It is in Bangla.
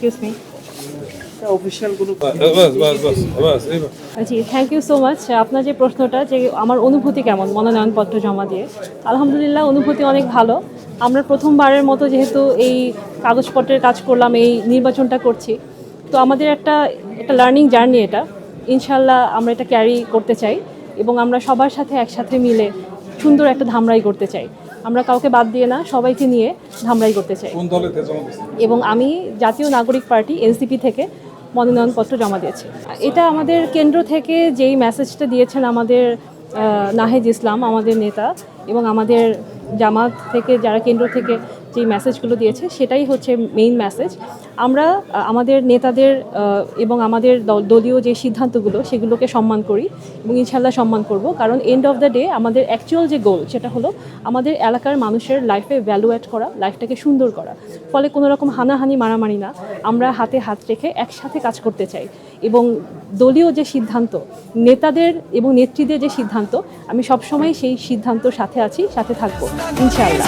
Excuse me. অফিশিয়াল কোনো জি, থ্যাংক ইউ সো মাচ। আপনার যে প্রশ্নটা যে আমার অনুভূতি কেমন মনোনয়নপত্র জমা দিয়ে, আলহামদুলিল্লাহ অনুভূতি অনেক ভালো। আমরা প্রথমবারের মতো যেহেতু এই কাগজপত্রের কাজ করলাম, এই নির্বাচনটা করছি, তো আমাদের একটা লার্নিং জার্নি এটা। ইনশাল্লাহ আমরা এটা ক্যারি করতে চাই এবং আমরা সবার সাথে একসাথে মিলে সুন্দর একটা ধামরাই করতে চাই। আমরা কাউকে বাদ দিয়ে না, সবাইকে নিয়ে ধামরাই করতে চাই। এবং আমি জাতীয় নাগরিক পার্টি এনসিপি থেকে মনোনয়নপত্র জমা দিয়েছি। এটা আমাদের কেন্দ্র থেকে যেই মেসেজটা দিয়েছেন আমাদের নাহিদ ইসলাম আমাদের নেতা, এবং আমাদের জামাত থেকে যারা কেন্দ্র থেকে যেই মেসেজগুলো দিয়েছে সেটাই হচ্ছে মেইন মেসেজ। আমরা আমাদের নেতাদের এবং আমাদের দলীয় যে সিদ্ধান্তগুলো সেগুলোকে সম্মান করি এবং ইনশাল্লাহ সম্মান করব, কারণ এন্ড অফ দ্য ডে আমাদের অ্যাকচুয়াল যে গোল সেটা হলো আমাদের এলাকার মানুষের লাইফে ভ্যালু অ্যাড করা, লাইফটাকে সুন্দর করা। ফলে কোনো রকম হানাহানি মারামারি না, আমরা হাতে হাত রেখে একসাথে কাজ করতে চাই। এবং দলীয় যে সিদ্ধান্ত, নেতাদের এবং নেত্রীদের যে সিদ্ধান্ত, আমি সবসময় সেই সিদ্ধান্তর সাথে আছি, সাথে থাকবো ইনশাআল্লাহ।